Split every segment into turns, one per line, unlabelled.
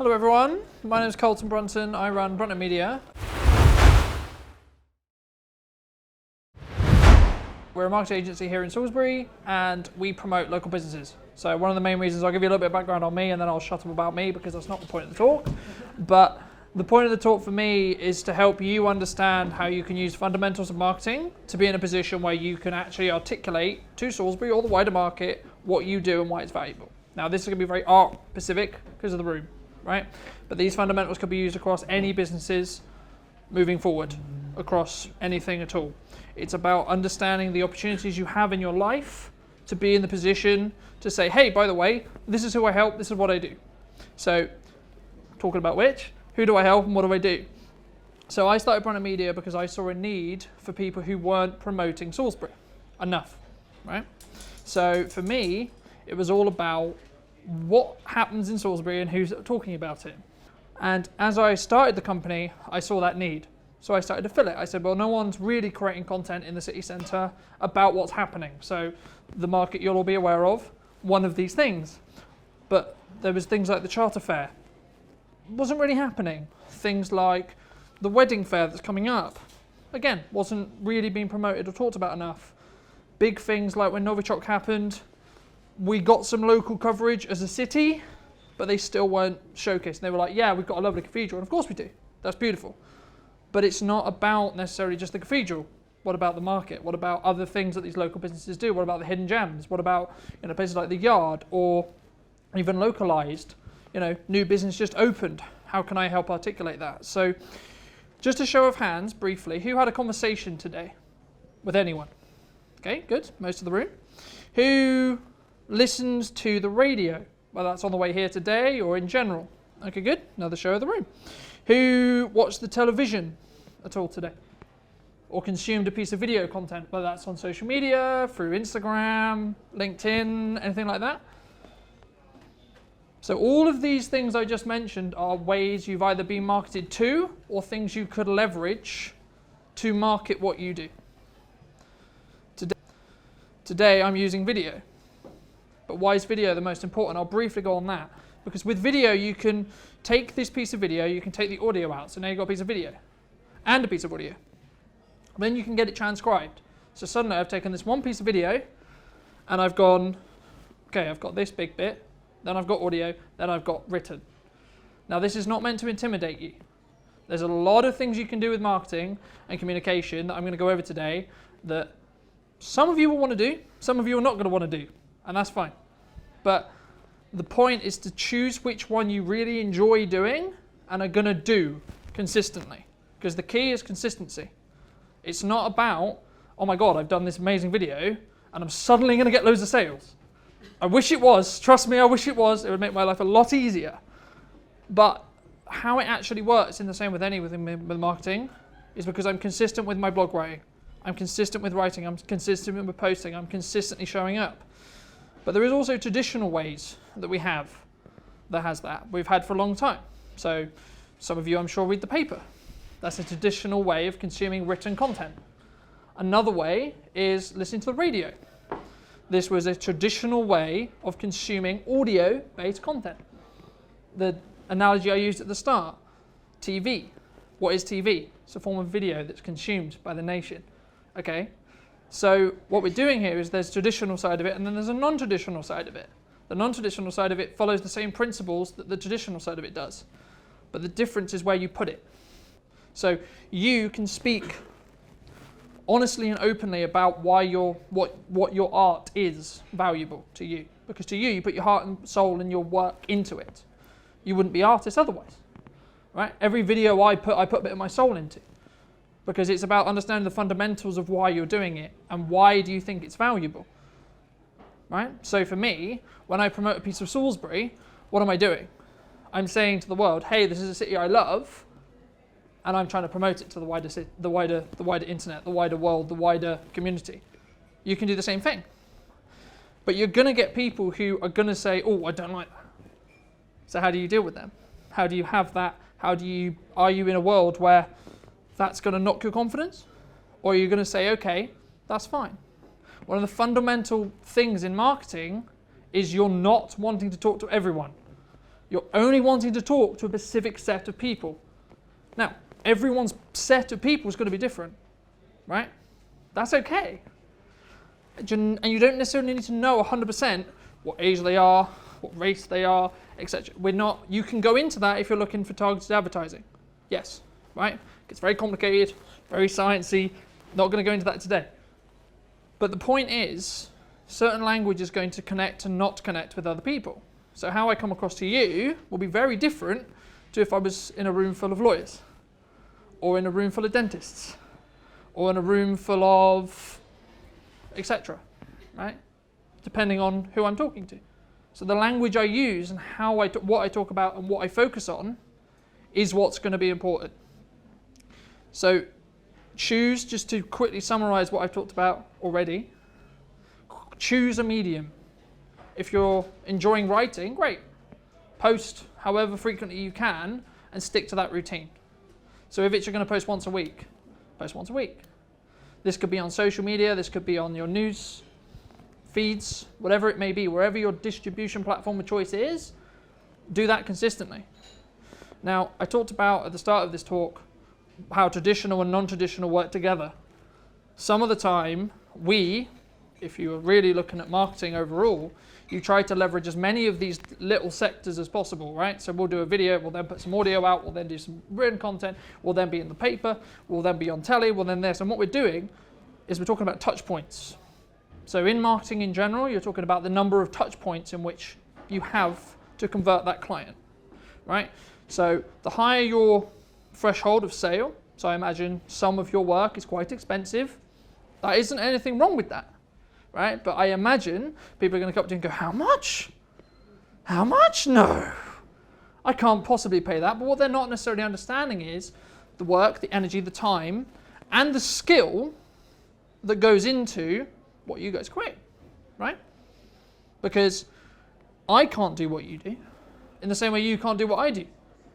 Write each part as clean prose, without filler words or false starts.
Hello everyone, my name is Colton Brunton, I run Brunton Media. We're a marketing agency here in Salisbury and we promote local businesses. So one of the main reasons, I'll give you a little bit of background on me and then I'll shut up about me because that's not the point of the talk. But the point of the talk for me is to help you understand how you can use fundamentals of marketing to be in a position where you can actually articulate to Salisbury or the wider market what you do and why it's valuable. Now this is going to be very art specific because of the room, right? But these fundamentals could be used across any businesses moving forward, across anything at all. It's about understanding the opportunities you have in your life to be in the position to say, hey, by the way, this is who I help, this is what I do. So, talking about which, who do I help and what do I do? So I started Brunton Media because I saw a need for people who weren't promoting Salisbury enough, right? So for me, it was all about what happens in Salisbury and who's talking about it. And as I started the company, I saw that need. So I started to fill it. I said, well, no one's really creating content in the city centre about what's happening. So the market you'll all be aware of, one of these things. But there was things like the charter fair. Wasn't really happening. Things like the wedding fair that's coming up. Again, wasn't really being promoted or talked about enough. Big things like when Novichok happened, we got some local coverage as a city, but they still weren't showcased. They were like, yeah, we've got a lovely cathedral, and of course we do. That's beautiful. But it's not about necessarily just the cathedral. What about the market? What about other things that these local businesses do? What about the hidden gems? What about places like the Yard or even localized? New business just opened. How can I help articulate that? So just a show of hands, briefly, who had a conversation today with anyone? Okay, good, most of the room. Who listens to the radio, whether that's on the way here today or in general? Okay, good, another show of the room. Who watched the television at all today? Or consumed a piece of video content, whether that's on social media, through Instagram, LinkedIn, anything like that? So all of these things I just mentioned are ways you've either been marketed to or things you could leverage to market what you do. Today I'm using video. But why is video the most important? I'll briefly go on that. Because with video you can take this piece of video, you can take the audio out. So now you've got a piece of video and a piece of audio. Then you can get it transcribed. So suddenly I've taken this one piece of video and I've gone, okay, I've got this big bit. Then I've got audio, then I've got written. Now this is not meant to intimidate you. There's a lot of things you can do with marketing and communication that I'm going to go over today that some of you will want to do, some of you are not going to want to do, and that's fine. But the point is to choose which one you really enjoy doing and are going to do consistently. Because the key is consistency. It's not about, oh my God, I've done this amazing video and I'm suddenly going to get loads of sales. I wish it was, trust me, I wish it was. It would make my life a lot easier. But how it actually works in the same with with marketing is because I'm consistent with my blog writing. I'm consistent with writing, I'm consistent with posting, I'm consistently showing up. But there is also traditional ways that we have that has that. We've had for a long time. So some of you I'm sure read the paper. That's a traditional way of consuming written content. Another way is listening to the radio. This was a traditional way of consuming audio-based content. The analogy I used at the start, TV. What is TV? It's a form of video that's consumed by the nation. Okay, so what we're doing here is there's a traditional side of it and then there's a non-traditional side of it. The non-traditional side of it follows the same principles that the traditional side of it does. But the difference is where you put it. So you can speak honestly and openly about why what your art is valuable to you. Because to you, you put your heart and soul and your work into it. You wouldn't be artists otherwise, right? Every video I put a bit of my soul into. Because it's about understanding the fundamentals of why you're doing it and why do you think it's valuable, right? So for me, when I promote a piece of Salisbury, what am I doing? I'm saying to the world, hey, this is a city I love, and I'm trying to promote it to the wider internet, the wider world, the wider community. You can do the same thing. But you're going to get people who are going to say, oh, I don't like that. So how do you deal with them? How do you have that? Are you in a world where that's going to knock your confidence? Or are you going to say, okay, that's fine. One of the fundamental things in marketing is you're not wanting to talk to everyone. You're only wanting to talk to a specific set of people. Now, everyone's set of people is going to be different, right? That's okay. And you don't necessarily need to know 100% what age they are, what race they are, etc. You can go into that if you're looking for targeted advertising. Yes, right? It's very complicated, very sciencey. Not going to go into that today. But the point is, certain language is going to connect and not connect with other people. So how I come across to you will be very different to if I was in a room full of lawyers, or in a room full of dentists, or in a room full of etc. Right? Depending on who I'm talking to. So the language I use and what I talk about and what I focus on is what's going to be important. So choose, just to quickly summarize what I've talked about already, choose a medium. If you're enjoying writing, great. Post however frequently you can and stick to that routine. So if you're going to post once a week, post once a week. This could be on social media, this could be on your news feeds, whatever it may be, wherever your distribution platform of choice is, do that consistently. Now, I talked about at the start of this talk how traditional and non-traditional work together. Some of the time, if you are really looking at marketing overall, you try to leverage as many of these little sectors as possible, right? So we'll do a video, we'll then put some audio out, we'll then do some written content, we'll then be in the paper, we'll then be on telly, we'll then this. And what we're doing is we're talking about touch points. So in marketing in general, you're talking about the number of touch points in which you have to convert that client, right? So the higher your threshold of sale, so I imagine some of your work is quite expensive, there isn't anything wrong with that, right? But I imagine people are going to come up to you and go, how much? How much? No, I can't possibly pay that. But what they're not necessarily understanding is the work, the energy, the time, and the skill that goes into what you guys create, right? Because I can't do what you do in the same way you can't do what I do,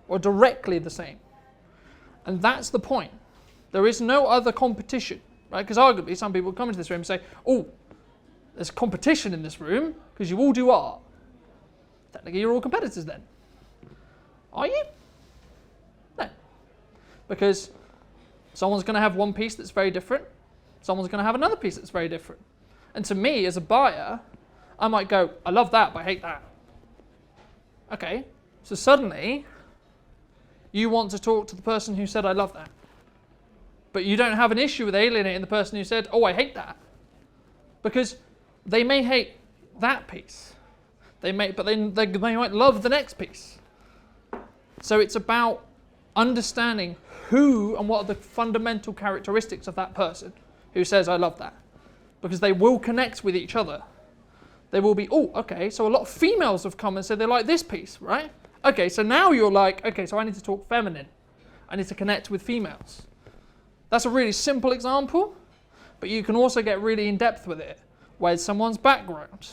or directly the same. And that's the point. There is no other competition, right? Because arguably some people come into this room and say, oh, there's competition in this room because you all do art. Technically, you're all competitors then. Are you? No. Because someone's going to have one piece that's very different. Someone's going to have another piece that's very different. And to me, as a buyer, I might go, I love that, but I hate that. Okay, so suddenly, you want to talk to the person who said, I love that. But you don't have an issue with alienating the person who said, oh, I hate that. Because they may hate that piece. They might love the next piece. So it's about understanding who and what are the fundamental characteristics of that person who says, I love that. Because they will connect with each other. They will be, oh, okay, so a lot of females have come and said they like this piece, right? Okay, so now you're like, okay, so I need to talk feminine. I need to connect with females. That's a really simple example, but you can also get really in depth with it. Where's someone's background?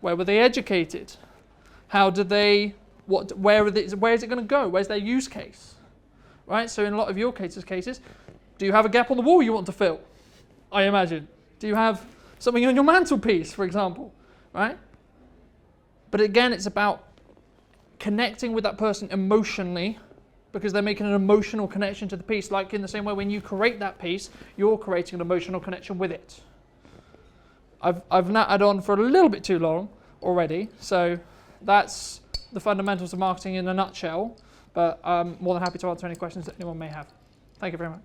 Where were they educated? How did they, where is it going to go? Where's their use case? Right, so in a lot of your cases, do you have a gap on the wall you want to fill? I imagine. Do you have something on your mantelpiece, for example? Right? But again, it's about connecting with that person emotionally, because they're making an emotional connection to the piece. Like in the same way when you create that piece, you're creating an emotional connection with it. I've nattered on for a little bit too long already, so that's the fundamentals of marketing in a nutshell, but I'm more than happy to answer any questions that anyone may have. Thank you very much.